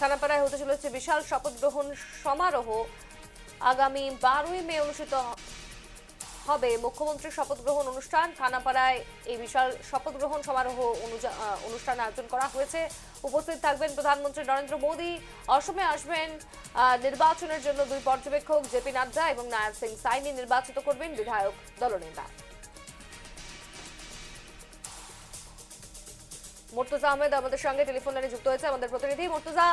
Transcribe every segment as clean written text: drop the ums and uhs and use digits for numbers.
খানাপাড়ায় হতে চলেছে বিশাল শপথ গ্রহণ সমারোহ। আগামী 12ই মে অনুষ্ঠিত হবে মুখ্যমন্ত্রীর শপথ গ্রহণ অনুষ্ঠান। খানাপাড়ায় এই বিশাল শপথ গ্রহণ সমারোহ অনুষ্ঠান আয়োজন করা হয়েছে। উপস্থিত থাকবেন প্রধানমন্ত্রী নরেন্দ্র মোদী। অসমে আসবেন নির্বাচনের জন্য দুই পর্যবেক্ষক জেপি নাড্ডা এবং নায়াব সিং সাইনি নির্বাচিত করবেন বিধায়ক দলনেতা। মুর্তজা আহমেদ আমাদের সঙ্গে টেলিফোন লাইনে যুক্ত হয়েছে, আমাদের প্রতিনিধি। মুর্তজা,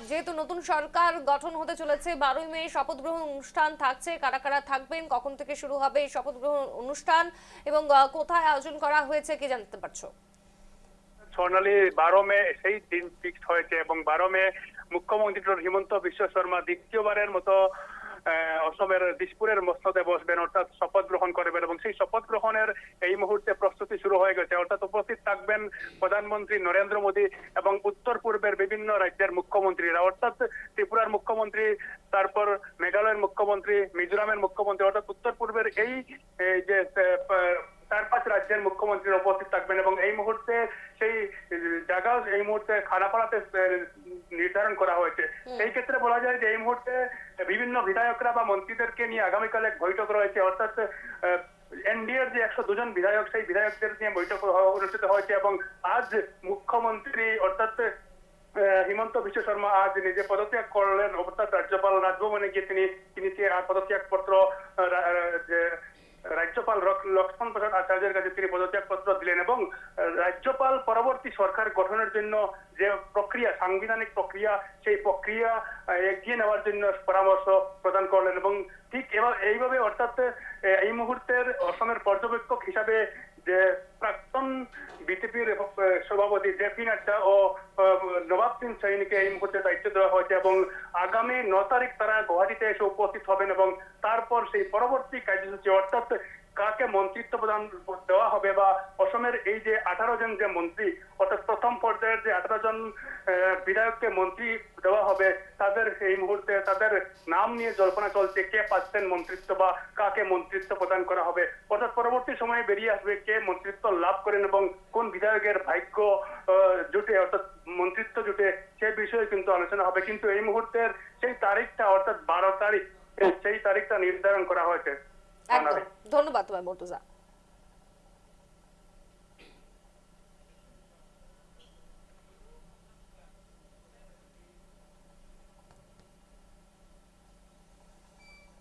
যেহেতু নতুন সরকার গঠন হতে চলেছে, 12ই মে শপথ গ্রহণ অনুষ্ঠান থাকছে, কারা কারা থাকবেন, কখন থেকে শুরু হবে এই শপথ গ্রহণ অনুষ্ঠান এবং কোথায় আয়োজন করা হয়েছে কি জানতে পারছো? স্বর্ণালী, 12 মে সেই দিন ফিক্সড হয়েছে এবং 12 মে মুখ্যমন্ত্রী ডক্টর হিমন্ত বিশ্ব শর্মা দ্বিতীয়বারের মতো অসমের দিসপুরের মসনদে বসবেন, অর্থাৎ শপথ গ্রহণ করবেন এবং সেই শপথ গ্রহণের এই মুহূর্তে প্রস্তুতি শুরু হয়ে গেছে। অর্থাৎ উপস্থিত থাকবেন প্রধানমন্ত্রী নরেন্দ্র মোদী এবং উত্তর পূর্বের বিভিন্ন রাজ্যের মুখ্যমন্ত্রীরা, অর্থাৎ ত্রিপুরার মুখ্যমন্ত্রী, তারপর মেঘালয়ের মুখ্যমন্ত্রী, মিজোরামের মুখ্যমন্ত্রী, অর্থাৎ উত্তর পূর্বের এই যে 4-5 রাজ্যের মুখ্যমন্ত্রীরা উপস্থিত থাকবেন এবং এই মুহূর্তে সেই জায়গা এই মুহূর্তে খানাপাড়াতে নির্ধারণ করা হয়েছে। এই ক্ষেত্রে বলা যায় যে এই মুহূর্তে বিভিন্ন বিধায়করা বা মন্ত্রীদেরকে নিয়ে আগামীকাল এক বৈঠক রয়েছে, অর্থাৎ এনডিএর যে 102 জন বিধায়ক, সেই বিধায়কদের নিয়ে বৈঠক অনুষ্ঠিত হয়েছে এবং আজ মুখ্যমন্ত্রী অর্থাৎ হিমন্ত বিশ্ব শর্মা আজ নিজে পদত্যাগ করলেন, অর্থাৎ রাজ্যপাল রাজভবনে গিয়ে তিনি পদত্যাগ পত্র রাজ্যপাল লক্ষ্মণ প্রসাদ আচার্যের কাছে তিনি পদত্যাগ পত্র দিলেন এবং রাজ্যপাল পরবর্তী সরকার গঠনের জন্য যে প্রক্রিয়া, সাংবিধানিক প্রক্রিয়া, সেই প্রক্রিয়া এগিয়ে নেওয়ার জন্য পরামর্শ প্রদান করলেন এবং ঠিক এইভাবে অর্থাৎ এই মুহূর্তের অসমের পর্যবেক্ষক হিসাবে যে প্রাক্তন বিজেপির সভাপতি জেপি নাড্ডা ও নবাব সিং সাইনিকে এই মুহূর্তে দায়িত্ব দেওয়া হয়েছে এবং আগামী 9 তারিখ তারা গুয়াহাটিতে এসে উপস্থিত হবেন এবং তারপর সেই পরবর্তী কার্যসূচি অর্থাৎ কাকে মন্ত্রিত্ব প্রদান দেওয়া হবে বা অসমের এই যে 18 জন যে মন্ত্রী, অর্থাৎ প্রথম পর্যায়ের যে 18 জন বিধায়ককে মন্ত্রী দেওয়া হবে, তাদের এই মুহূর্তে তাদের নাম নিয়ে জল্পনা চলছে, কে পাচ্ছেন মন্ত্রিত্ব বা কাকে মন্ত্রিত্ব প্রদান করা হবে, অর্থাৎ পরবর্তী সময়ে বেরিয়ে আসবে কে মন্ত্রিত্ব লাভ করেন এবং কোন বিধায়কের ভাগ্য জুটে অর্থাৎ মন্ত্রিত্ব জুটে, সে বিষয়ে কিন্তু আলোচনা হবে। কিন্তু এই মুহূর্তের সেই তারিখটা অর্থাৎ 12 তারিখ, সেই তারিখটা নির্ধারণ করা হয়েছে। ধন্যবাদ তোমায় মুর্তজা।